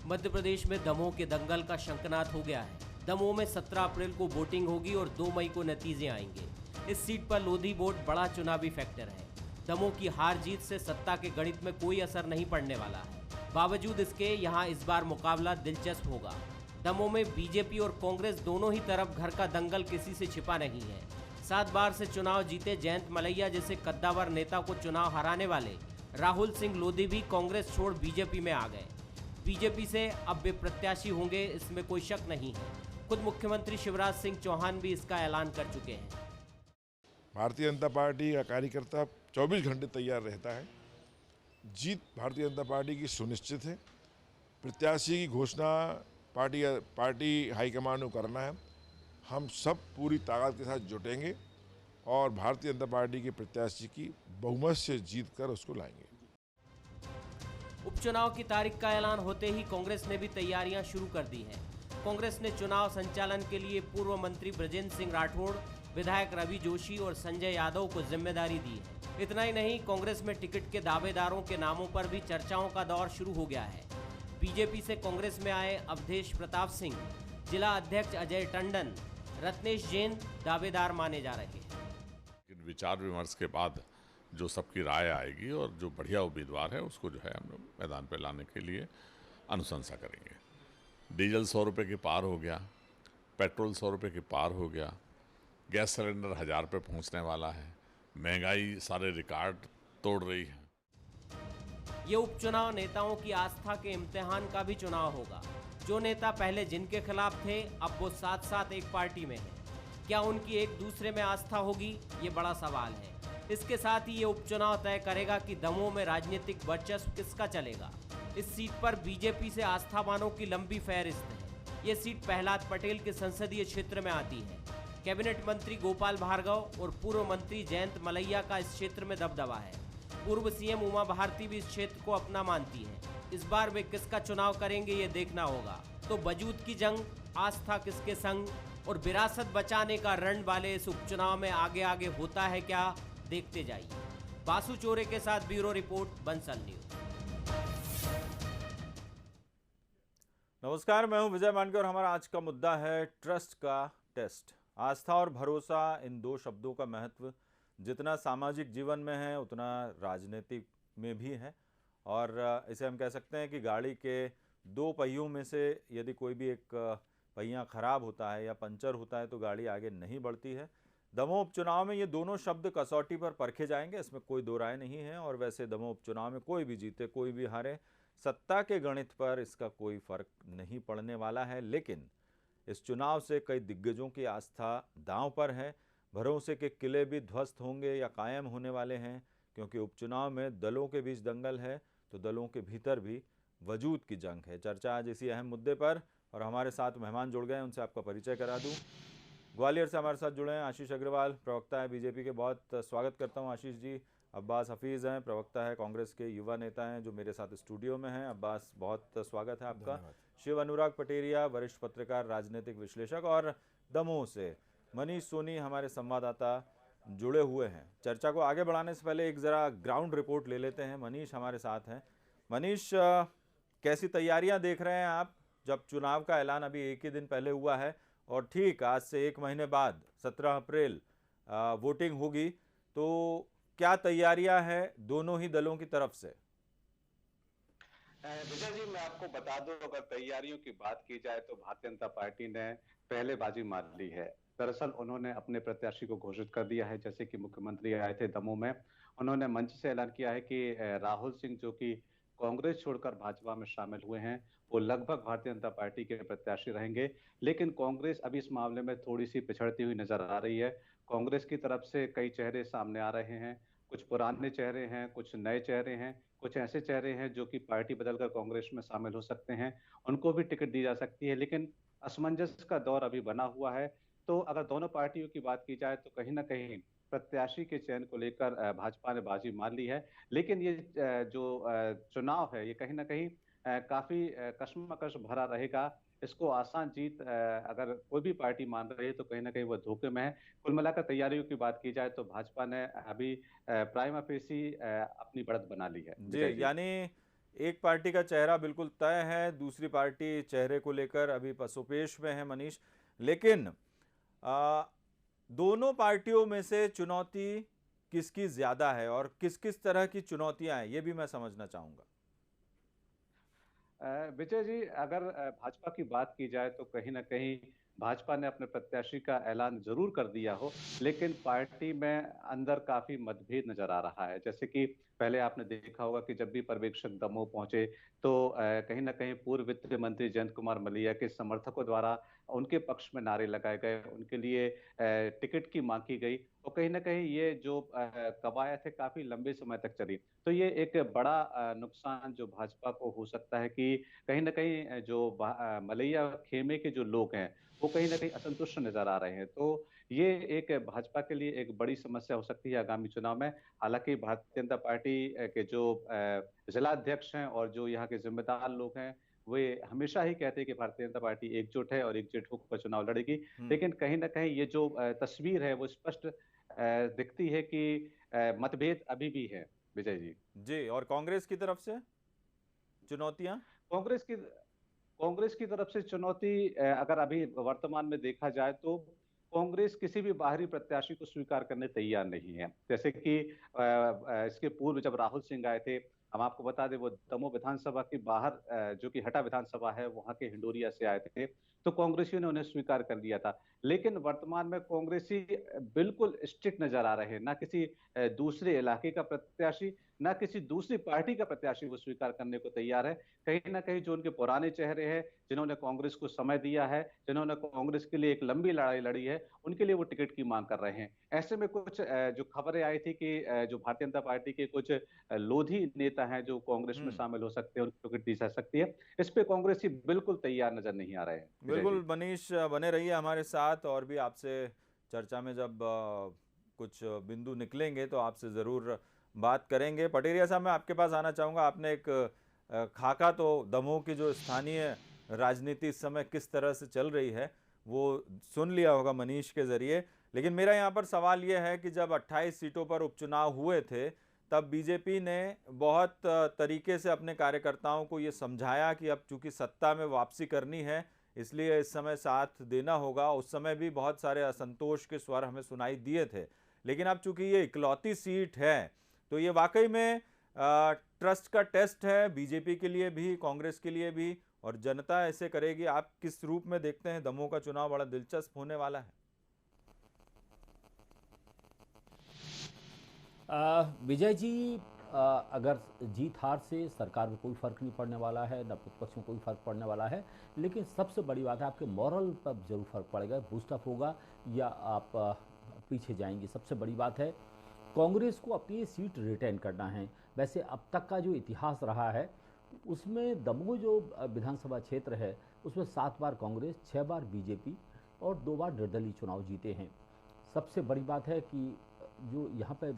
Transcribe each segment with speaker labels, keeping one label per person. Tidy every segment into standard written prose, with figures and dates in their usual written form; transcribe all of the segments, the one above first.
Speaker 1: मध्य प्रदेश में दमोह के दंगल का शंखनाद हो गया है। दमोह में 17 अप्रैल को वोटिंग होगी और 2 मई को नतीजे आएंगे। इस सीट पर लोधी वोट बड़ा चुनावी फैक्टर है। दमोह की हार जीत से सत्ता के गणित में कोई असर नहीं पड़ने वाला है। बावजूद इसके यहाँ इस बार मुकाबला दिलचस्प होगा। दमोह में बीजेपी और कांग्रेस दोनों ही तरफ घर का दंगल किसी से छिपा नहीं है। 7 बार से चुनाव जीते जयंत मलैया जैसे कद्दावर नेता को चुनाव हराने वाले राहुल सिंह लोधी भी कांग्रेस छोड़ बीजेपी में आ गए। बीजेपी से अब वे प्रत्याशी होंगे, इसमें कोई शक नहीं है। खुद मुख्यमंत्री शिवराज सिंह चौहान भी इसका ऐलान कर चुके हैं।
Speaker 2: भारतीय जनता पार्टी का कार्यकर्ता 24 घंटे तैयार रहता है। जीत भारतीय जनता पार्टी की सुनिश्चित है। प्रत्याशी की घोषणा पार्टी हाईकमान को करना है। हम सब पूरी ताकत के साथ जुटेंगे और भारतीय जनता पार्टी के प्रत्याशी की बहुमत से जीत कर उसको लाएंगे।
Speaker 1: उपचुनाव की तारीख का ऐलान होते ही कांग्रेस ने भी तैयारियां शुरू कर दी हैं। कांग्रेस ने चुनाव संचालन के लिए पूर्व मंत्री ब्रजेंद्र सिंह राठौड़, विधायक रवि जोशी और संजय यादव को जिम्मेदारी दी है। इतना ही नहीं, कांग्रेस में टिकट के दावेदारों के नामों पर भी चर्चाओं का दौर शुरू हो गया है। बीजेपी से कांग्रेस में आए अवधेश प्रताप सिंह, जिला अध्यक्ष अजय टंडन, रत्नेश जैन दावेदार माने जा रहे हैं।
Speaker 3: विचार विमर्श के बाद जो सबकी राय आएगी और जो बढ़िया उम्मीदवार है उसको जो है हम लोग मैदान पर लाने के लिए अनुशंसा करेंगे। डीजल 100 रुपये के पार हो गया, पेट्रोल 100 रुपये के पार हो गया, गैस सिलेंडर 1000 रुपये पहुँचने वाला है, महंगाई सारे रिकॉर्ड तोड़ रही है।
Speaker 1: ये उपचुनाव नेताओं की आस्था के इम्तिहान का भी चुनाव होगा। जो नेता पहले जिनके खिलाफ थे अब वो साथ साथ एक पार्टी में हैं। क्या उनकी एक दूसरे में आस्था होगी, ये बड़ा सवाल है। इसके साथ ही ये उपचुनाव तय करेगा कि दमोह में राजनीतिक वर्चस्व किसका चलेगा। इस सीट पर बीजेपी से आस्थावानों की लंबी फहरिस्त है। ये सीट प्रहलाद पटेल के संसदीय क्षेत्र में आती है। कैबिनेट मंत्री गोपाल भार्गव और पूर्व मंत्री जयंत मलैया का इस क्षेत्र में दबदबा है। पूर्व सीएम उमा भारती भी इस क्षेत्र को अपना मानती है। इस बार वे किसका चुनाव करेंगे ये देखना होगा। तो वजूद की जंग, आस्था किसके संग और विरासत बचाने का रण वाले इस उपचुनाव में आगे आगे होता है क्या, देखते जाइए। बासु चोरे के साथ ब्यूरो रिपोर्ट, बंसल न्यूज।
Speaker 4: नमस्कार, मैं हूं विजय मानकर और हमारा आज का मुद्दा है ट्रस्ट का टेस्ट। आस्था और भरोसा, इन दो शब्दों का महत्व जितना सामाजिक जीवन में है उतना राजनीतिक में भी है। और इसे हम कह सकते हैं कि गाड़ी के 2 पहियों में से यदि कोई भी एक पहिया खराब होता है या पंचर होता है तो गाड़ी आगे नहीं बढ़ती है। दमोह उपचुनाव में ये दोनों शब्द कसौटी पर परखे जाएंगे, इसमें कोई दो राय नहीं है। और वैसे दमोह उपचुनाव में कोई भी जीते कोई भी हारे, सत्ता के गणित पर इसका कोई फर्क नहीं पड़ने वाला है। लेकिन इस चुनाव से कई दिग्गजों की आस्था दांव पर है। भरोसे के किले भी ध्वस्त होंगे या कायम होने वाले हैं, क्योंकि उपचुनाव में दलों के बीच दंगल है तो दलों के भीतर भी वजूद की जंग है। चर्चा आज इसी अहम मुद्दे पर, और हमारे साथ मेहमान जुड़ गए हैं, उनसे आपका परिचय करा दूं। ग्वालियर से हमारे साथ जुड़े हैं आशीष अग्रवाल, प्रवक्ता है बीजेपी के। बहुत स्वागत करता हूं आशीष जी। अब्बास हफीज़ हैं, प्रवक्ता है कांग्रेस के, युवा नेता हैं, जो मेरे साथ स्टूडियो में हैं। अब्बास, बहुत स्वागत है आपका। शिव अनुराग पटेरिया, वरिष्ठ पत्रकार, राजनीतिक विश्लेषक। और दमोह से मनीष सोनी, हमारे संवाददाता, जुड़े हुए हैं। चर्चा को आगे बढ़ाने से पहले एक ज़रा ग्राउंड रिपोर्ट ले लेते हैं। मनीष हमारे साथ हैं। मनीष, कैसी तैयारियां देख रहे हैं आप, जब चुनाव का ऐलान अभी एक ही दिन पहले हुआ है और ठीक आज से 1 महीने बाद 17 अप्रैल वोटिंग होगी, तो क्या तैयारियां हैं दोनों ही दलों की तरफ से?
Speaker 5: विजय जी, मैं आपको बता दूं, अगर तैयारियों की बात की जाए तो भारतीय जनता पार्टी ने पहले बाजी मार ली है। दरअसल उन्होंने अपने प्रत्याशी को घोषित कर दिया है। जैसे कि मुख्यमंत्री आए थे दमोह में, उन्होंने मंच से ऐलान किया है कि राहुल सिंह, जो कि कांग्रेस छोड़कर भाजपा में शामिल हुए हैं, वो लगभग भारतीय जनता पार्टी के प्रत्याशी रहेंगे। लेकिन कांग्रेस अभी इस मामले में थोड़ी सी पिछड़ती हुई नजर आ रही है। कांग्रेस की तरफ से कई चेहरे सामने आ रहे हैं। कुछ पुराने चेहरे हैं, कुछ नए चेहरे हैं, कुछ ऐसे चेहरे हैं जो कि पार्टी बदलकर कांग्रेस में शामिल हो सकते हैं, उनको भी टिकट दी जा सकती है। लेकिन असमंजस का दौर अभी बना हुआ है। तो अगर दोनों पार्टियों की बात की जाए तो कहीं ना कहीं प्रत्याशी के चयन को लेकर भाजपा ने बाजी मार ली है। लेकिन ये जो चुनाव है, ये कहीं ना कहीं काफी कश्मकश भरा रहेगा। इसको आसान जीत अगर कोई भी पार्टी मान रही है तो कहीं ना कहीं वो धोखे में है। कुल मिलाकर तैयारियों की बात की जाए तो भाजपा ने अभी प्राइमा फेसी अपनी बढ़त बना ली है।
Speaker 4: जी, यानी एक पार्टी का चेहरा बिल्कुल तय है, दूसरी पार्टी चेहरे को लेकर अभी पसोपेश में है मनीष। लेकिन दोनों पार्टियों में से चुनौती किसकी ज्यादा है और किस किस तरह की चुनौतियां हैं, ये भी मैं समझना चाहूंगा।
Speaker 5: विजय जी, अगर भाजपा की बात की जाए तो कहीं ना कहीं भाजपा ने अपने प्रत्याशी का ऐलान जरूर कर दिया हो, लेकिन पार्टी में अंदर काफी मतभेद नजर आ रहा है। जैसे कि पहले आपने देखा होगा कि जब भी पर्यवेक्षक दमोह पहुंचे तो कहीं ना कहीं पूर्व वित्त मंत्री जयंत कुमार मल्ल्या के समर्थकों द्वारा उनके पक्ष में नारे लगाए गए, उनके लिए टिकट की मांग की गई और कहीं ना कहीं ये जो कवायद है काफी लंबे समय तक चली। तो ये एक बड़ा नुकसान जो भाजपा को हो सकता है कि कहीं ना कहीं जो मलैया खेमे के जो लोग हैं वो कहीं ना कहीं असंतुष्ट नजर आ रहे हैं। तो ये एक भाजपा के लिए एक बड़ी समस्या हो सकती है आगामी चुनाव में। हालांकि भारतीय जनता पार्टी के जो जिलाध्यक्ष हैं और जो यहाँ के जिम्मेदार लोग हैं वे हमेशा ही कहते हैं कि भारतीय जनता पार्टी एकजुट है और एकजुट होकर चुनाव लड़ेगी। लेकिन कहीं ना कहीं ये जो तस्वीर है वो स्पष्ट दिखती है कि मतभेद अभी भी है। विजय जी।
Speaker 4: जी, और कांग्रेस की तरफ से चुनौतियां?
Speaker 5: कांग्रेस की कांग्रेस की तरफ से चुनौती अगर अभी वर्तमान में देखा जाए तो कांग्रेस किसी भी बाहरी प्रत्याशी को स्वीकार करने तैयार नहीं है। जैसे कि इसके पूर्व जब राहुल सिंह आए थे, हम आपको बता दें वो दमोह विधानसभा के बाहर जो कि हटा विधानसभा है वहां के हिंडोरिया से आए थे, तो कांग्रेसियों ने उन्हें स्वीकार कर लिया था। लेकिन वर्तमान में कांग्रेसी बिल्कुल स्ट्रिक्ट नजर आ रहे हैं, ना किसी दूसरे इलाके का प्रत्याशी ना किसी दूसरी पार्टी का प्रत्याशी वो स्वीकार करने को तैयार है। कहीं ना कहीं जो उनके पुराने चेहरे हैं, जिन्होंने कांग्रेस को समय दिया है, जिन्होंने कांग्रेस के लिए एक लंबी लड़ाई लड़ी है, उनके लिए वो टिकट की मांग कर रहे हैं। ऐसे में कुछ जो खबरें आई थी कि जो भारतीय जनता पार्टी के कुछ लोधी नेता हैं जो कांग्रेस में शामिल हो सकते हैं, उनको टिकट दी जा सकती है। इस पे कांग्रेसी बिल्कुल तैयार नजर नहीं आ रहे हैं।
Speaker 4: बिल्कुल मनीष, बने रहिए हमारे साथ और भी आपसे चर्चा में जब कुछ बिंदु निकलेंगे तो आपसे ज़रूर बात करेंगे। पटेरिया साहब, मैं आपके पास आना चाहूँगा। आपने एक खाका तो दमोह की जो स्थानीय राजनीति इस समय किस तरह से चल रही है वो सुन लिया होगा मनीष के ज़रिए। लेकिन मेरा यहाँ पर सवाल ये है कि जब 28 सीटों पर उपचुनाव हुए थे तब बीजेपी ने बहुत तरीके से अपने कार्यकर्ताओं को ये समझाया कि अब चूंकि सत्ता में वापसी करनी है इसलिए इस समय साथ देना होगा। उस समय भी बहुत सारे असंतोष के स्वर हमें सुनाई दिए थे। लेकिन अब चूंकि ये इकलौती सीट है तो ये वाकई में ट्रस्ट का टेस्ट है, बीजेपी के लिए भी कांग्रेस के लिए भी, और जनता ऐसे करेगी। आप किस रूप में देखते हैं? दमोह का चुनाव बड़ा दिलचस्प होने वाला है।
Speaker 6: विजय जी, अगर जीत हार से सरकार में कोई फ़र्क नहीं पड़ने वाला है, न प्रतिपक्ष में कोई फ़र्क पड़ने वाला है, लेकिन सबसे बड़ी बात है आपके मॉरल पर जरूर फ़र्क पड़ेगा। बूस्टअप होगा या आप पीछे जाएंगे। सबसे बड़ी बात है कांग्रेस को अपनी ये सीट रिटेन करना है। वैसे अब तक का जो इतिहास रहा है उसमें दमोह जो विधानसभा क्षेत्र है उसमें 7 बार कांग्रेस, 6 बार बीजेपी और 2 बार निर्दलीय चुनाव जीते हैं। सबसे बड़ी बात है कि जो यहाँ पे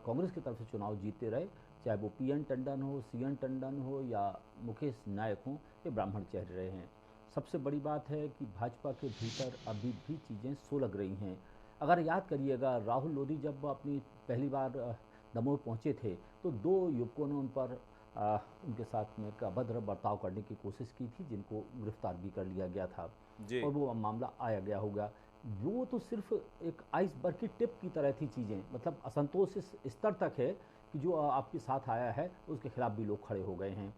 Speaker 6: कांग्रेस की तरफ से चुनाव जीतते रहे, चाहे वो पीएन टंडन हो, सीएन टंडन हो या मुकेश नायक हो, ये ब्राह्मण चेहरे रहे हैं। सबसे बड़ी बात है कि भाजपा के भीतर अभी भी चीज़ें सुलग रही हैं। अगर याद करिएगा, राहुल लोधी जब अपनी पहली बार दमोह पहुँचे थे तो 2 युवकों ने उन पर उनके साथ में एक अभद्र बर्ताव करने की कोशिश की थी, जिनको गिरफ्तार भी कर लिया गया था और वो मामला आया गया होगा। वो तो सिर्फ एक आइसबर्ग की टिप की तरह थी चीज़ें। मतलब असंतोष इस स्तर तक है कि जो आपके साथ आया है उसके खिलाफ भी लोग खड़े हो गए हैं।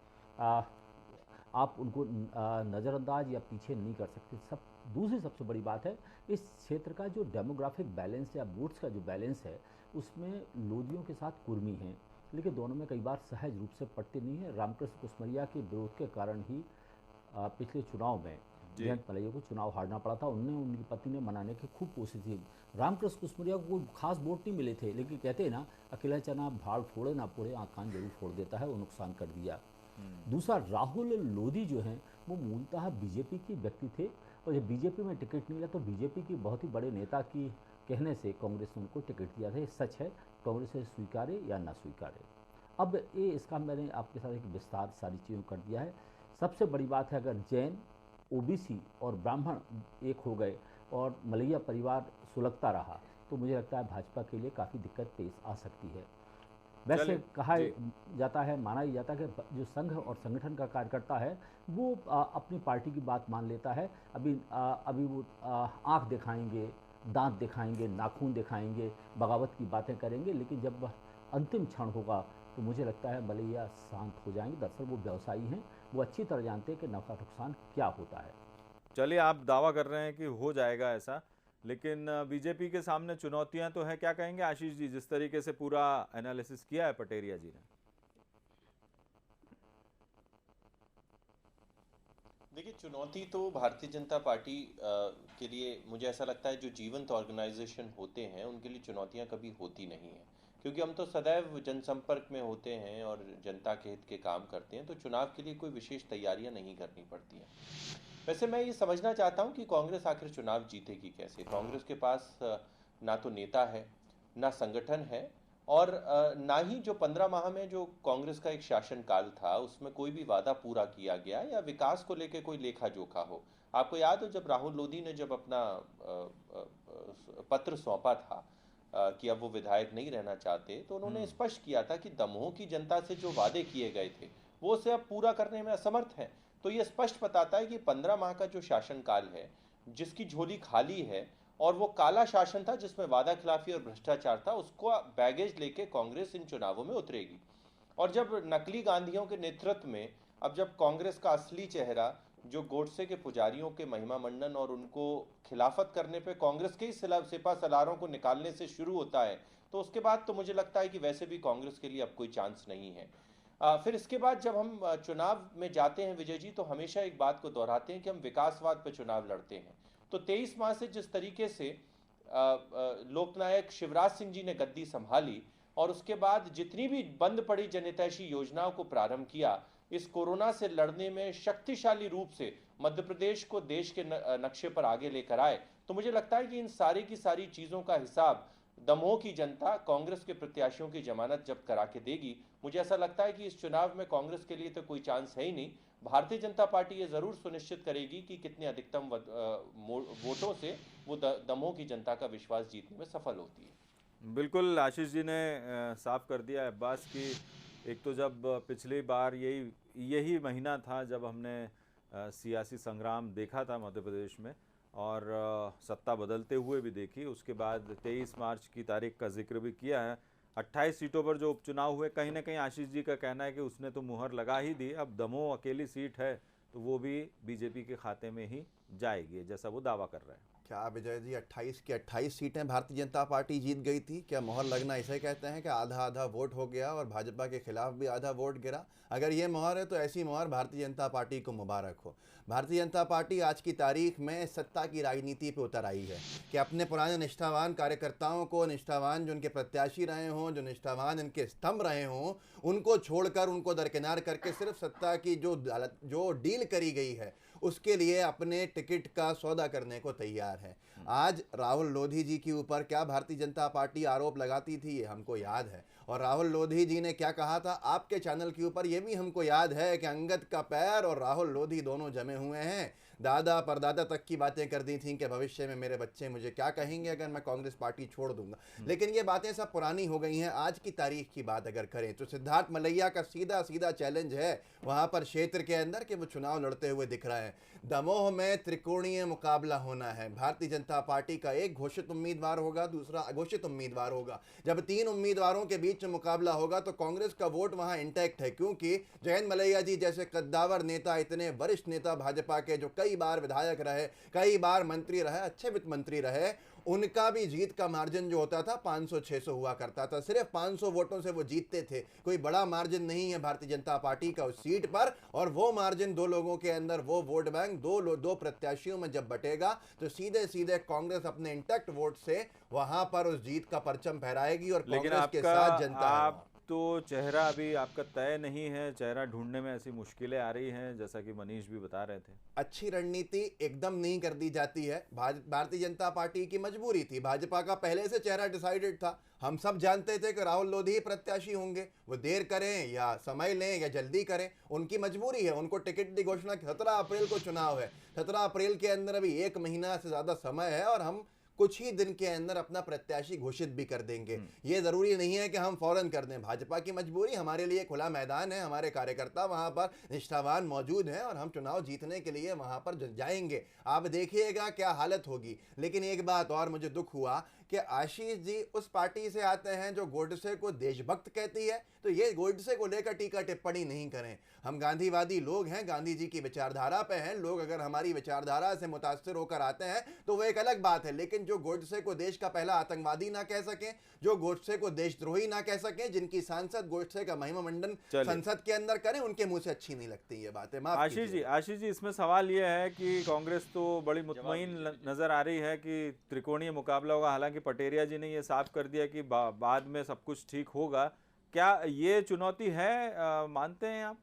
Speaker 6: आप उनको नज़रअंदाज या पीछे नहीं कर सकते। दूसरी सबसे बड़ी बात है इस क्षेत्र का जो डेमोग्राफिक बैलेंस या वोट्स का जो बैलेंस है उसमें लोधियों के साथ कुर्मी हैं, लेकिन दोनों में कई बार सहज रूप से पटते नहीं है। रामकृष्ण कुसमरिया के विरोध के कारण ही पिछले चुनाव में जयंत मलैया को चुनाव हारना पड़ा था। उनकी पत्नी ने मनाने की खूब कोशिश की। रामकृष्ण कुसमरिया को कोई खास वोट नहीं मिले थे, लेकिन कहते हैं ना, अकेला चना भाड़ फोड़े ना फोड़े आँख कान जरूर फोड़ देता है, वो नुकसान कर दिया। दूसरा, राहुल लोधी जो हैं वो मूलतः बीजेपी के व्यक्ति थे और जब बीजेपी में टिकट नहीं मिला तो बीजेपी की बहुत ही बड़े नेता की कहने से कांग्रेस ने उनको टिकट दिया था। ये सच है, कांग्रेस से स्वीकारे या ना स्वीकारे। अब ये इसका मैंने आपके साथ एक विस्तार सारी चीज़ों कर दिया है। सबसे बड़ी बात है अगर जैन, ओबीसी और ब्राह्मण एक हो गए और मलैया परिवार सुलगता रहा तो मुझे लगता है भाजपा के लिए काफ़ी दिक्कत पेश आ सकती है। वैसे
Speaker 4: चलिए,
Speaker 6: कहा
Speaker 4: जी।
Speaker 6: जाता है, माना ही जाता है कि जो संघ और संगठन का कार्यकर्ता है वो अपनी पार्टी की बात मान लेता है। अभी वो आँख दिखाएंगे, दांत दिखाएंगे, नाखून दिखाएंगे, बगावत की बातें करेंगे, लेकिन जब अंतिम क्षण होगा तो मुझे लगता है मलैया शांत हो जाएंगे। दरअसल वो व्यवसायी हैं, वो अच्छी तरह जानते हैं कि नफा नुकसान क्या होता है।
Speaker 4: चलिए, आप दावा कर रहे हैं कि हो जाएगा ऐसा, लेकिन बीजेपी के सामने चुनौतियां तो हैं। क्या कहेंगे आशीष जी, जिस तरीके से पूरा एनालिसिस किया है पटेरिया जी ने?
Speaker 7: देखिए, चुनौती तो भारतीय जनता पार्टी के लिए मुझे ऐसा लगता है जो जीवंत ऑर्गेनाइजेशन होते हैं उनके लिए चुनौतियां कभी होती नहीं हैं, क्योंकि हम तो सदैव जनसंपर्क में होते हैं और जनता के हित के काम करते हैं, तो चुनाव के लिए कोई विशेष तैयारियां नहीं करनी पड़ती हैं। वैसे मैं ये समझना चाहता हूं कि कांग्रेस आखिर चुनाव जीतेगी कैसे। कांग्रेस के पास ना तो नेता है, ना संगठन है, और ना ही जो 15 माह में जो कांग्रेस का एक शासनकाल था उसमें कोई भी वादा पूरा किया गया या विकास को लेकर कोई लेखा जोखा हो। आपको याद हो जब राहुल लोधी ने जब अपना पत्र सौंपा था कि अब वो विधायक नहीं रहना चाहते, तो उन्होंने स्पष्ट किया था कि दमोह की जनता से जो वादे किए गए थे वो उसे अब पूरा करने में असमर्थ हैं। तो ये स्पष्ट बताता है कि 15 माह का जो शासनकाल है, जिसकी झोली खाली है, और वो काला शासन था जिसमें वादा खिलाफी और भ्रष्टाचार था, उसको बैगेज लेके कांग्रेस इन चुनावों में उतरेगी। और जब नकली गांधियों के नेतृत्व में अब जब कांग्रेस का असली चेहरा जो गोडसे के पुजारियों के महिमा मंडन और उनको खिलाफत करने पे कांग्रेस के ही सिपा सलारों को निकालने से शुरू होता है, तो उसके बाद तो मुझे लगता है कि वैसे भी कांग्रेस के लिए अब कोई चांस नहीं है। फिर इसके बाद जब हम चुनाव में जाते हैं विजय जी, तो हमेशा एक बात को दोहराते हैं कि हम विकासवाद पर चुनाव लड़ते हैं। तो 23 माह से जिस तरीके से लोकनायक शिवराज सिंह जी ने गद्दी संभाली और उसके बाद जितनी भी बंद पड़ी जनहितैषी योजनाओं को प्रारंभ किया, इस कोरोना से लड़ने में शक्तिशाली रूप से मध्य प्रदेश को देश के नक्शे पर आगे लेकर आए, तो मुझे लगता है कि इन सारी की सारी चीज़ों का हिसाब दमोह की जनता कांग्रेस के प्रत्याशियों की जमानत जब्त करा के देगी। मुझे ऐसा लगता है कि इस चुनाव में कांग्रेस के लिए तो कोई चांस है ही नहीं। भारतीय जनता पार्टी ये जरूर सुनिश्चित करेगी कि कितने अधिकतम वोटों से वो दमोह की जनता का विश्वास जीतने में सफल होती है।
Speaker 4: बिल्कुल, आशीष जी ने साफ कर दिया अब्बास की। एक तो जब पिछली बार यही महीना था जब हमने सियासी संग्राम देखा था मध्य प्रदेश में, और सत्ता बदलते हुए भी देखी। उसके बाद 23 मार्च की तारीख का जिक्र भी किया है। 28 सीटों पर जो उपचुनाव हुए, कहीं ना कहीं आशीष जी का कहना है कि उसने तो मुहर लगा ही दी। अब दमोह अकेली सीट है तो वो भी बीजेपी के खाते में ही जाएगी, जैसा वो दावा कर रहे हैं।
Speaker 8: क्या विजय जी, 28 की 28 सीटें भारतीय जनता पार्टी जीत गई थी? क्या मोहर लगना इसे कहते हैं कि आधा आधा वोट हो गया और भाजपा के खिलाफ भी आधा वोट गिरा? अगर ये मोहर है तो ऐसी मोहर भारतीय जनता पार्टी को मुबारक हो। भारतीय जनता पार्टी आज की तारीख में सत्ता की राजनीति पे उतर आई है कि अपने पुराने निष्ठावान कार्यकर्ताओं को, निष्ठावान जो उनके प्रत्याशी रहे हों, जो निष्ठावान इनके स्तंभ रहे हों, उनको छोड़कर, उनको दरकिनार करके सिर्फ सत्ता की जो डील करी गई है उसके लिए अपने टिकट का सौदा करने को तैयार है। आज राहुल लोधी जी के ऊपर क्या भारतीय जनता पार्टी आरोप लगाती थी, ये हमको याद है। और राहुल लोधी जी ने क्या कहा था आपके चैनल के ऊपर, ये भी हमको याद है कि अंगद का पैर और राहुल लोधी दोनों जमे हुए हैं। दादा परदादा तक की बातें कर दी थी कि भविष्य में मेरे बच्चे मुझे क्या कहेंगे अगर मैं कांग्रेस पार्टी छोड़ दूंगा। लेकिन ये बातें सब पुरानी हो गई हैं। आज की तारीख की बात अगर करें तो सिद्धार्थ मलैया का सीधा सीधा चैलेंज है वहां पर क्षेत्र के अंदर कि वो चुनाव लड़ते हुए दिख रहे हैं। दमोह में त्रिकोणीय मुकाबला होना है। भारतीय जनता पार्टी का एक घोषित उम्मीदवार होगा, दूसरा अघोषित उम्मीदवार होगा। जब 3 उम्मीदवारों के बीच में मुकाबला होगा तो कांग्रेस का वोट वहां इंटैक्ट है, क्योंकि जयंत मलैया जी जैसे कद्दावर नेता, इतने वरिष्ठ नेता भाजपा के, जो कई बार विधायक रहे, कई बार मंत्री रहे, अच्छे वित्त मंत्री रहे, उनका भी जीत का मार्जिन जो होता था 500-600 हुआ करता था। सिर्फ 500 वोटों से वो जीतते थे। कोई बड़ा मार्जिन नहीं है भारतीय जनता पार्टी का उस सीट पर। और वो मार्जिन 2 लोगों के अंदर, वो वोट बैंक दो प्रत्याशियों में जब बटेगा तो सीधे सीधे कांग्रेस अपने इंटैक्ट वोट से वहां पर उस जीत का परचम फहराएगी और कांग्रेस के साथ जनता है।
Speaker 4: तो चेहरा अभी आपका तय नहीं है, चेहरा ढूंढने में ऐसी मुश्किलें आ रही हैं, जैसा कि मनीष भी बता रहे थे।
Speaker 8: अच्छी रणनीति एकदम नहीं कर दी जाती है। भारतीय जनता पार्टी की मजबूरी थी। भाजपा का पहले से चेहरा डिसाइडेड था। हम सब जानते थे कि राहुल लोधी प्रत्याशी होंगे। वो देर करें या समय लें या जल्दी करें, उनकी मजबूरी है। उनको टिकट की घोषणा 17 अप्रैल को चुनाव है। 17 अप्रैल के अंदर अभी 1 महीना से ज़्यादा समय है और हम कुछ ही दिन के अंदर अपना प्रत्याशी घोषित भी कर देंगे। ये जरूरी नहीं है कि हम फौरन कर दें। भाजपा की मजबूरी, हमारे लिए खुला मैदान है, हमारे कार्यकर्ता वहां पर निष्ठावान मौजूद हैं और हम चुनाव जीतने के लिए वहां पर जाएंगे। आप देखिएगा क्या हालत होगी। लेकिन एक बात और मुझे दुख हुआ कि आशीष जी उस पार्टी से आते हैं जो गोडसे को देशभक्त कहती है, तो ये गोडसे को लेकर टीका टिप्पणी नहीं करें। हम गांधीवादी लोग हैं, गांधी जी की विचारधारा पे हैं। लोग अगर हमारी विचारधारा से मुतासिर होकर आते हैं तो वो एक अलग बात है, लेकिन जो गोडसे को देश का पहला आतंकवादी ना कह सकें, जो गोडसे को देशद्रोही ना कह सकें, जिनकी सांसद गोडसे का महिमा मंडन संसद के अंदर करें, उनके मुंह से अच्छी नहीं लगती ये बातें।
Speaker 4: आशीष जी इसमें सवाल ये है कि कांग्रेस तो बड़ी मुतमईन नजर आ रही है कि त्रिकोणीय मुकाबला होगा। हालांकि पटेरिया जी ने ये साफ कर दिया कि बाद में सब कुछ ठीक होगा। क्या ये चुनौती है, मानते हैं आप?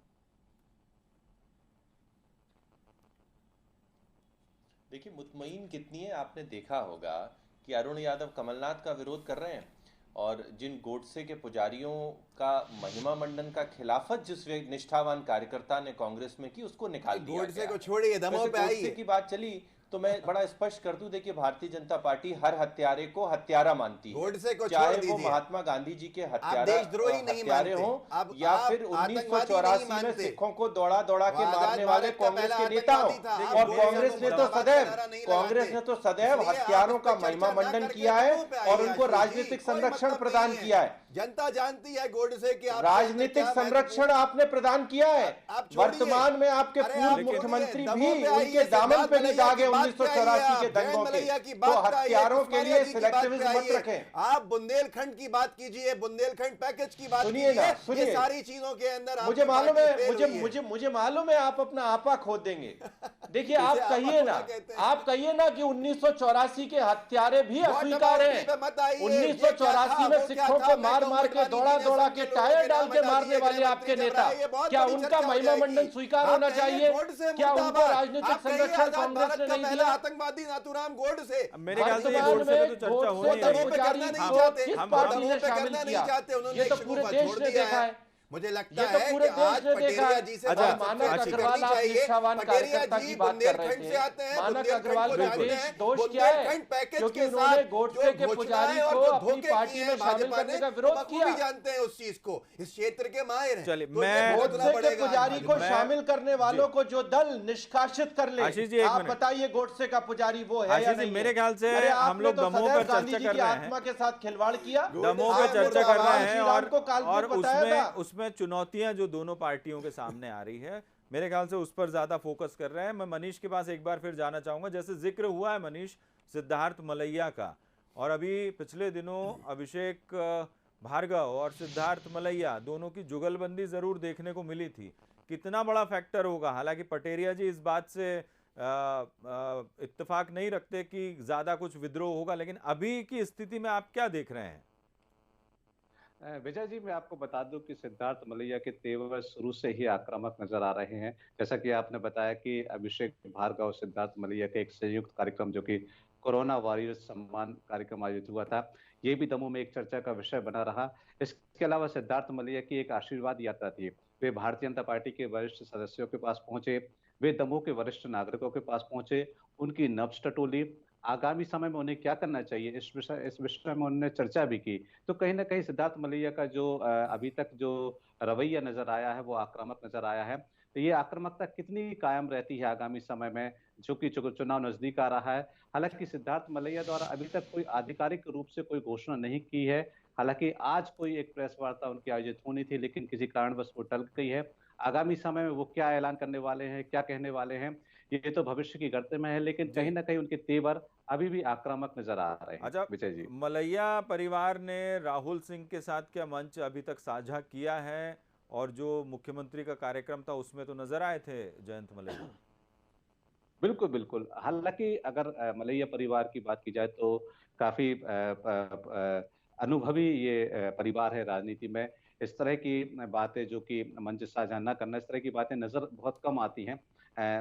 Speaker 7: देखिए, मुतमईन कितनी है आपने देखा होगा कि अरुण यादव कमलनाथ का विरोध कर रहे हैं और जिन गोडसे के पुजारियों का महिमा मंडन का खिलाफत जिस निष्ठावान कार्यकर्ता ने कांग्रेस में की, उसको निकाल दिया।
Speaker 8: गोडसे को छोड़िए, दमों पे आइए।
Speaker 7: गोडसे की बात चली तो मैं बड़ा स्पष्ट कर दूं, देखिए भारतीय जनता पार्टी हर हत्यारे को हत्यारा मानती है, चाहे वो महात्मा गांधी जी के हत्यारे हों या फिर 1984 में सिखों को दौड़ा दौड़ा के मारने वाले कांग्रेस के नेता हों। और कांग्रेस ने तो सदैव हत्यारों का महिमा मंडन किया है और उनको राजनीतिक संरक्षण प्रदान किया है।
Speaker 8: जनता जानती है गोडसे की
Speaker 7: राजनीतिक संरक्षण आपने प्रदान किया है। वर्तमान में आपके पूर्व मुख्यमंत्री भी उनके दामन पे नहीं दागे 1984 के दंगों के, तो हत्यारों के लिए सिलेक्टिविज्म मत रखें।
Speaker 8: आप बुंदेलखंड की बात कीजिए, बुंदेलखंड पैकेज की बात कीजिए, ये सारी चीजों के अंदर
Speaker 7: मुझे मालूम है आप अपना आपा खो देंगे। देखिए, आप कहिए ना कि 1984 के हत्यारे भी अस्वीकार हैं। 1984 में सिखों को मार के दौड़ा के टायर डाल के मारने वाले आपके नेता, क्या उनका महिमा मंडन स्वीकार होना चाहिए? क्या उनका राजनीतिक संरक्षण कांग्रेस ने नहीं दिया?
Speaker 8: आतंकवादी नाथुराम गोडसे,
Speaker 4: मेरे ख्याल से ये गोडसे पे तो चर्चा हो रही है।
Speaker 8: हम पार्टी ने शामिल किया, उन्होंने
Speaker 7: पूरे देश ने देखा है।
Speaker 8: मुझे लगता है कि आज पटेरिया जी से
Speaker 7: मानक अग्रवाल आप निष्ठावान कार्यकर्ता की बात कर रहे थे। मानक अग्रवाल का दोष क्या है? क्योंकि उन्होंने गोडसे के पुजारी को अपनी पार्टी में शामिल करने का विरोध किया।
Speaker 8: जानते हैं उस चीज को, इस क्षेत्र के माहिर हैं।
Speaker 4: चलिए, मैं
Speaker 7: गोडसे के पुजारी को शामिल करने वालों को जो दल निष्कासित कर ले, आप बताइए गोडसे का पुजारी वो है या नहीं?
Speaker 4: मेरे ख्याल से हम लोग दमोह पर चर्चा कर रहे हैं,
Speaker 7: आत्मा के साथ खिलवाड़ किया,
Speaker 4: दमोह पर चर्चा कर रहे हैं और उसमें चुनौतियां जो दोनों पार्टियों के सामने आ रही है, मेरे ख्याल से उस पर ज्यादा फोकस कर रहे हैं। मैं मनीष के पास एक बार फिर जाना चाहूंगा। जैसे जिक्र हुआ है मनीष सिद्धार्थ मलैया का, और अभी पिछले दिनों अभिषेक भार्गव और सिद्धार्थ मलैया दोनों की जुगलबंदी जरूर देखने को मिली थी। कितना बड़ा फैक्टर होगा? हालांकि पटेरिया जी इस बात से इत्तेफाक नहीं रखते कि ज्यादा कुछ विद्रोह होगा, लेकिन अभी की स्थिति में आप क्या देख रहे हैं?
Speaker 5: विजय जी, मैं आपको बता दूं कि सिद्धार्थ मलैया के तेवर शुरू से ही आक्रामक नजर आ रहे हैं। जैसा कि आपने बताया कि अभिषेक भार्गव और सिद्धार्थ मलैया के एक संयुक्त कार्यक्रम जो कि कोरोना वॉरियर्स सम्मान कार्यक्रम आयोजित हुआ था, ये भी दमोह में एक चर्चा का विषय बना रहा। इसके अलावा सिद्धार्थ मलैया की एक आशीर्वाद यात्रा थी। वे भारतीय जनता पार्टी के वरिष्ठ सदस्यों के पास पहुंचे, वे दमोह के वरिष्ठ नागरिकों के पास पहुंचे, उनकी नब्ज टटोली, आगामी समय में उन्हें क्या करना चाहिए इस विषय में उन्होंने चर्चा भी की। तो कहीं ना कहीं सिद्धार्थ मलैया का जो अभी तक जो रवैया नजर आया है वो आक्रामक नजर आया है। तो ये आक्रामकता कितनी कायम रहती है आगामी समय में, जो कि चुनाव नजदीक आ रहा है। हालांकि सिद्धार्थ मलैया द्वारा अभी तक कोई आधिकारिक रूप से कोई घोषणा नहीं की है। हालांकि आज कोई एक प्रेस वार्ता उनकी आयोजित होनी थी, लेकिन किसी कारणवश वो टल गई है। आगामी समय में वो क्या ऐलान करने वाले हैं, क्या कहने वाले हैं, ये तो भविष्य की गर्त में है, लेकिन कहीं ना कहीं उनके तेवर अभी भी आक्रामक नजर आ रहे हैं।
Speaker 4: अच्छा
Speaker 5: विजय जी,
Speaker 4: मलैया परिवार ने राहुल सिंह के साथ क्या मंच अभी तक साझा किया है? और जो मुख्यमंत्री का कार्यक्रम था उसमें तो नजर आए थे जयंत मलैया।
Speaker 5: बिल्कुल बिल्कुल। हालांकि अगर मलैया परिवार की बात की जाए तो काफी अनुभवी ये परिवार है राजनीति में। इस तरह की बातें जो कि मंच साझा न करना, इस तरह की बातें नजर बहुत कम आती हैं।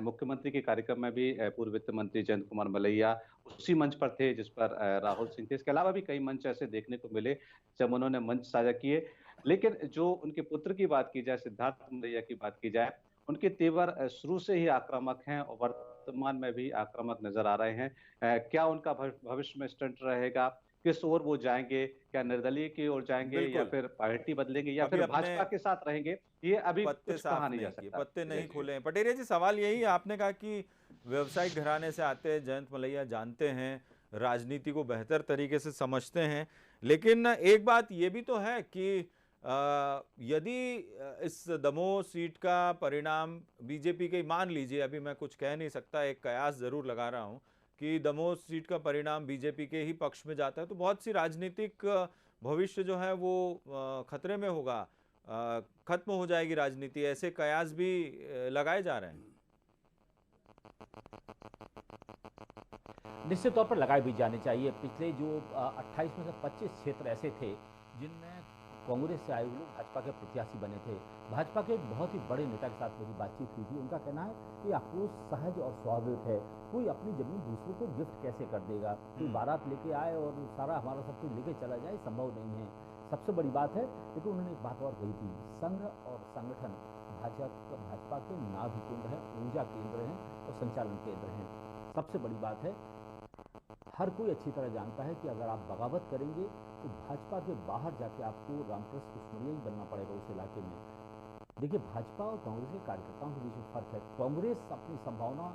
Speaker 5: मुख्यमंत्री के कार्यक्रम में भी पूर्व वित्त मंत्री जयंत कुमार मलैया उसी मंच पर थे जिस पर राहुल सिंह थे। इसके अलावा भी कई मंच ऐसे देखने को मिले जब उन्होंने मंच साझा किए। लेकिन जो उनके पुत्र की बात की जाए, सिद्धार्थ मलैया की बात की जाए, उनके तेवर शुरू से ही आक्रामक हैं और वर्तमान में भी आक्रामक नजर आ रहे हैं। क्या उनका भविष्य में स्टंट रहेगा, किस ओर वो जाएंगे, क्या निर्दलीय की ओर जाएंगे या
Speaker 4: बिल्कुल।
Speaker 5: फिर पार्टी बदलेंगे या
Speaker 4: अभी
Speaker 5: फिर
Speaker 4: अपने
Speaker 5: भाजपा के साथ रहेंगे, ये अभी
Speaker 4: पत्ते
Speaker 5: कुछ
Speaker 4: साफ
Speaker 5: कहा नहीं जा
Speaker 4: नहीं किए,
Speaker 5: सकता।
Speaker 4: पत्ते नहीं
Speaker 5: जी।
Speaker 4: खोले हैं। पटेरिया जी, सवाल यही है, आपने कहा कि व्यवसायिक घराने से आते हैं, जयंत मलैया जानते हैं, राजनीति को बेहतर तरीके से समझते हैं, लेकिन एक बात ये भी तो है कि यदि इस दमोह सीट का परिणाम बीजेपी के, मान लीजिए, अभी मैं कुछ कह नहीं सकता, एक कयास जरूर लगा रहा हूं कि दमोह सीट का परिणाम बीजेपी के ही पक्ष में जाता है, तो बहुत सी राजनीतिक भविष्य जो है वो खतरे में होगा, खत्म हो जाएगी राजनीति, ऐसे कयास भी लगाए जा रहे हैं।
Speaker 6: निश्चित तौर पर लगाए भी जाने चाहिए। पिछले जो 28 में से 25 क्षेत्र ऐसे थे जिनमें कांग्रेस से आए हुए लोग भाजपा के प्रत्याशी बने थे। भाजपा के एक बहुत ही बड़े नेता के साथ मेरी बातचीत हुई थी। उनका कहना है कि आक्रोश सहज और स्वाभाविक है। कोई अपनी जमीन दूसरों को गिफ्ट कैसे कर देगा? कोई बारात लेके आए और सारा हमारा सब कुछ लेके चला जाए, संभव नहीं है। सबसे बड़ी बात है, लेकिन उन्होंने एक बात और कही थी, संघ और संगठन भाजपा के नाभि केंद्र हैं, ऊर्जा केंद्र हैं और संचालन केंद्र हैं। सबसे बड़ी बात है, हर कोई अच्छी तरह जानता है कि अगर आप बगावत करेंगे तो भाजपा के बाहर जाके आपको रामकृष्ण कुशमरिया ही बनना पड़ेगा उस इलाके में। देखिए, भाजपा और कांग्रेस के कार्यकर्ताओं के बीच में फर्क है। कांग्रेस अपनी संभावना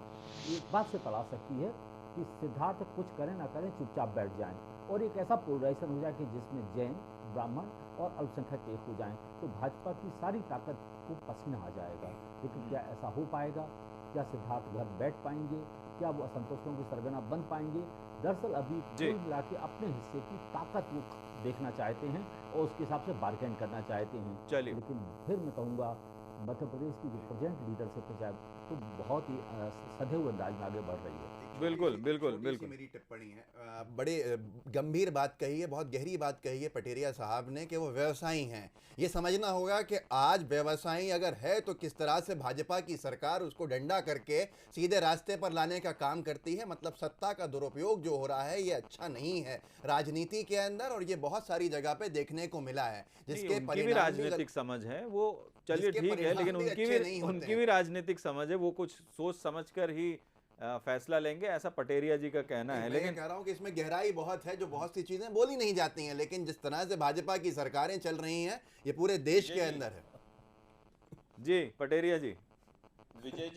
Speaker 6: एक बात से तलाश सकती है कि सिद्धार्थ कुछ करें ना करें, चुपचाप बैठ जाएं और एक ऐसा पोलराइजेशन हो जाए कि जिसमें जैन, ब्राह्मण और अल्पसंख्यक एक हो जाएं, तो भाजपा की सारी ताकत को पसीना आ जाएगा। लेकिन क्या ऐसा हो पाएगा? क्या सिद्धार्थ घर बैठ पाएंगे? क्या वो असंतुष्टों की सरगना बन पाएंगे? दरअसल अभी कुल मिला के अपने हिस्से की ताकत वो देखना चाहते हैं और उसके हिसाब से बार्गेन करना चाहते हैं।
Speaker 4: चलिए,
Speaker 6: लेकिन फिर मैं कहूँगा, मध्य प्रदेश की जो प्रेजेंट लीडरशिप है तो बहुत ही सधे हुए अंदाज में आगे बढ़ रही है।
Speaker 4: बिल्कुल बिल्कुल बिल्कुल।
Speaker 8: मेरी टिप्पणी है, बड़े गंभीर बात कही है, बहुत गहरी बात कही है पटेरिया साहब ने कि वो व्यवसायी हैं। ये समझना होगा कि आज व्यवसायी अगर है तो किस तरह से भाजपा की सरकार उसको डंडा करके सीधे रास्ते पर लाने का काम करती है। मतलब सत्ता का दुरुपयोग जो हो रहा है ये अच्छा नहीं है राजनीति के अंदर, और ये बहुत सारी जगह पे देखने को मिला है, जिसके
Speaker 4: उनकी भी राजनीतिक समझ है वो, चलिए ठीक है, लेकिन उनकी भी राजनीतिक समझ है, वो कुछ सोच समझकर ही फैसला लेंगे, ऐसा पटेरिया जी का कहना है। लेकिन
Speaker 8: कह रहा हूं कि इसमें गहराई बहुत है, जो बहुत सी चीजें बोली नहीं जाती हैं, लेकिन जिस तरह से भाजपा की सरकारें चल रही हैं ये पूरे देश के अंदर है।
Speaker 4: जी पटेरिया जी।
Speaker 7: विजय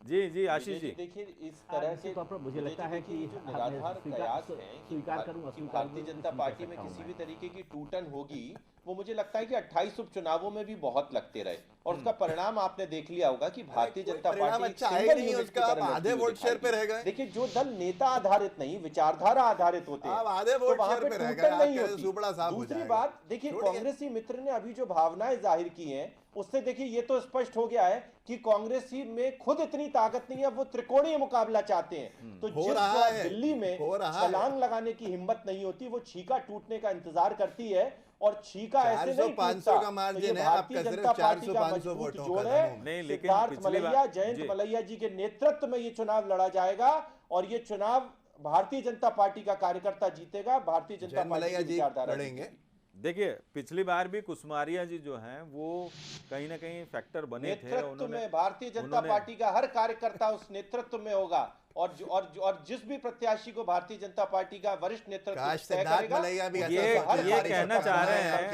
Speaker 7: जी,
Speaker 4: जी आशीष जी,
Speaker 7: देखिए इस तरह के
Speaker 6: तौर पर मुझे लगता है कि
Speaker 7: जो निराधार कयास है कि भारतीय जनता पार्टी में किसी भी तरीके की टूटन होगी, वो मुझे लगता है कि 28 उपचुनावों में भी बहुत लगते रहे, और उसका परिणाम आपने देख लिया होगा कि भारतीय जनता पार्टी
Speaker 8: अच्छा है नहीं, उसका आधे वोट शेयर पे रह गए।
Speaker 7: देखिए, जो दल नेता आधारित नहीं विचारधारा आधारित होते हैं,
Speaker 8: आधे वोट शेयर पे रह गए।
Speaker 7: दूसरी बात देखिए, कांग्रेसी मित्र ने अभी जो भावनाएं जाहिर की हैं, उससे देखिए ये तो स्पष्ट हो गया है कि कांग्रेसी में खुद इतनी ताकत नहीं है, वो त्रिकोणीय मुकाबला चाहते हैं। तो जिस दिल्ली में छलांग लगाने की हिम्मत नहीं होती, वो छीका टूटने का इंतजार करती है, और छीका ऐसे नहीं
Speaker 8: 500 का मार्जिन है, आपका सिर्फ 400-500 वोटों का
Speaker 7: नहीं, लेकिन मलैया, जयंत मलैया जी के नेतृत्व में ये चुनाव लड़ा जाएगा, और ये चुनाव भारतीय जनता पार्टी का कार्यकर्ता जीतेगा, भारतीय जनता पार्टी की विचारधारा लड़ेंगे।
Speaker 4: देखिए, पिछली बार भी कुशमारिया जी जो हैं वो कहीं ना कहीं फैक्टर बने थे।
Speaker 7: नेतृत्व में भारतीय जनता पार्टी का हर कार्यकर्ता उस नेतृत्व में होगा, और जिस भी प्रत्याशी को भारतीय जनता पार्टी का वरिष्ठ नेतृत्व तय करेगा,
Speaker 4: ये कहना चाह रहे हैं,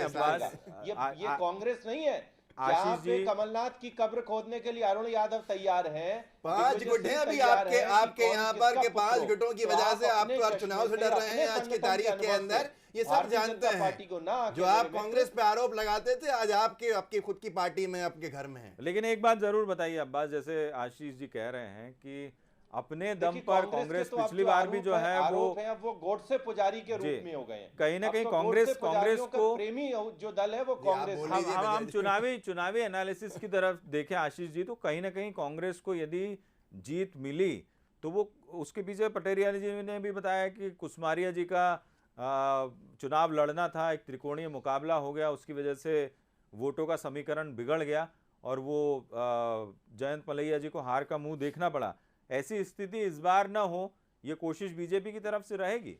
Speaker 7: ये कांग्रेस नहीं है। यहाँ पे कमलनाथ की कब्र खोदने के लिए अरुण यादव तैयार हैं।
Speaker 8: 5 गुट हैं अभी आपके यहाँ पर के 5 गुटों की वजह से आप तो चुनाव से डर रहे हैं आज की तारीख के अंदर। ये सब जानते हैं, जो आप कांग्रेस पे आरोप लगाते थे आज आपकी खुद की पार्टी में, आपके घर में है।
Speaker 4: लेकिन एक बात जरूर बताइए अब्बास, जैसे आशीष जी कह रहे हैं कि अपने दम पर कांग्रेस पिछली बार भी जो है
Speaker 7: वो गोडसे पुजारी के रूप में हो गए हैं।
Speaker 4: कहीं ना कहीं कांग्रेस को
Speaker 7: प्रेमी जो दल है वो कांग्रेस।
Speaker 4: हम चुनावी एनालिसिस की तरफ देखें आशीष जी, तो कहीं ना कहीं कांग्रेस को यदि जीत मिली तो वो उसके पीछे पटेरिया जी ने भी बताया कि कुशमारिया जी का चुनाव लड़ना था, एक त्रिकोणीय मुकाबला हो गया, उसकी वजह से वोटों का समीकरण बिगड़ गया और वो जयंत मलैया जी को हार का मुंह देखना पड़ा। ऐसी स्थिति इस बार ना हो, ये कोशिश बीजेपी की तरफ से रहेगी।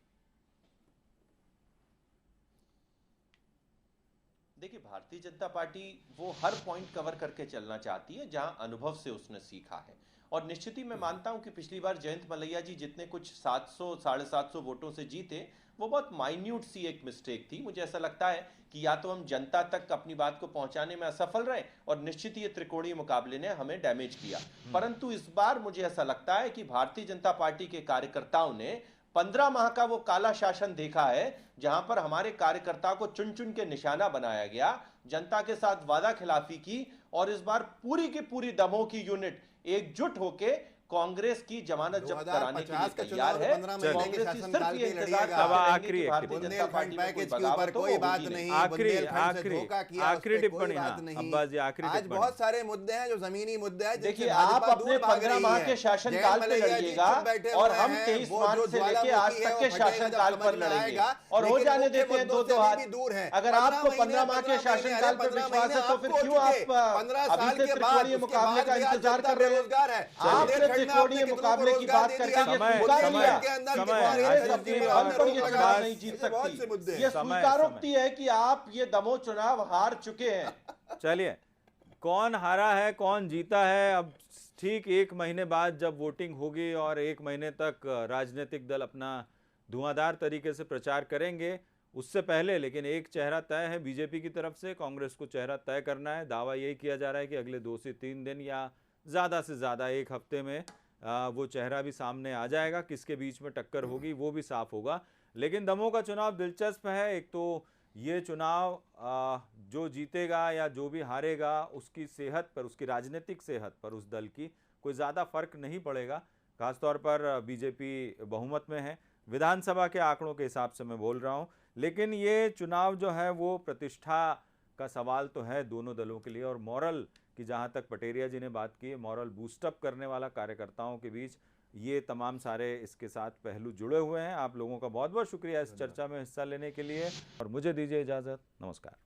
Speaker 7: देखिए, भारतीय जनता पार्टी वो हर पॉइंट कवर करके चलना चाहती है जहां अनुभव से उसने सीखा है, और निश्चित ही मैं मानता हूं कि पिछली बार जयंत मलैया जी जितने कुछ 700 750 वोटों से जीते, वो बहुत माइन्यूट सी एक मिस्टेक थी। मुझे ऐसा लगता है कि या तो हम जनता तक अपनी बात को पहुंचाने में असफल रहे और निश्चित ही ये त्रिकोणीय मुकाबले ने हमें डैमेज किया। परंतु इस बार मुझे ऐसा लगता है कि भारतीय जनता पार्टी के कार्यकर्ताओं ने 15 माह का वो काला शासन देखा है, जहां पर हमारे कार्यकर्ताओं को चुन चुन के निशाना बनाया गया, जनता के साथ वादा खिलाफी की, और इस बार पूरी की पूरी दमों की यूनिट एकजुट होके कांग्रेस की जमानत जब्त कराने के लिए तैयार है। कांग्रेस की सिर्फ ये इंतजार कर रही है कि भारतीय जनता पार्टी में कोई बगावत हो,
Speaker 8: कोई बात नहीं,
Speaker 4: आखिरी टिप्पणी अब्बास जी, आखिरी
Speaker 8: आज बहुत सारे मुद्दे हैं जो जमीनी मुद्दे हैं।
Speaker 7: देखिए, आप अपने 15 माह के शासनकाल पे लड़िएगा और हम 23 मार्च से लेके आज तक के शासनकाल पर लड़ेंगे और हो जाने देते हैं दो हाथ दूर है। अगर आपको 15 माह के शासनकाल पर विश्वास है तो फिर क्यों आप अभी से त्रिकोणीय मुकाबले का इंतजार कर रहे हैं? आपने त्रिकोणीय मुकाबले की बात करके नहीं जीत सकती। ये स्वीकारोक्ति है कि आप ये दमोह चुनाव हार चुके हैं।
Speaker 4: चलिए, कौन हारा है कौन जीता है, अब ठीक 1 महीने बाद जब वोटिंग होगी और 1 महीने तक राजनीतिक दल अपना धुआंधार तरीके से प्रचार करेंगे, उससे पहले लेकिन एक चेहरा तय है बीजेपी की तरफ से। कांग्रेस को चेहरा तय करना है। दावा यही किया जा रहा है कि अगले 2 से 3 दिन या ज़्यादा से ज़्यादा 1 हफ्ते में वो चेहरा भी सामने आ जाएगा। किसके बीच में टक्कर होगी वो भी साफ होगा। लेकिन दमोह का चुनाव दिलचस्प है। एक तो ये चुनाव जो जीतेगा या जो भी हारेगा उसकी सेहत पर, उसकी राजनीतिक सेहत पर उस दल की कोई ज़्यादा फर्क नहीं पड़ेगा। खासतौर पर बीजेपी बहुमत में है, विधानसभा के आंकड़ों के हिसाब से मैं बोल रहा हूँ। लेकिन ये चुनाव जो है वो प्रतिष्ठा का सवाल तो है दोनों दलों के लिए, और मॉरल कि जहाँ तक पटेरिया जी ने बात की है, मॉरल बूस्टअप करने वाला कार्यकर्ताओं के बीच ये तमाम सारे इसके साथ पहलू जुड़े हुए हैं। आप लोगों का बहुत बहुत शुक्रिया इस चर्चा में हिस्सा लेने के लिए, और मुझे दीजिए इजाज़त। नमस्कार।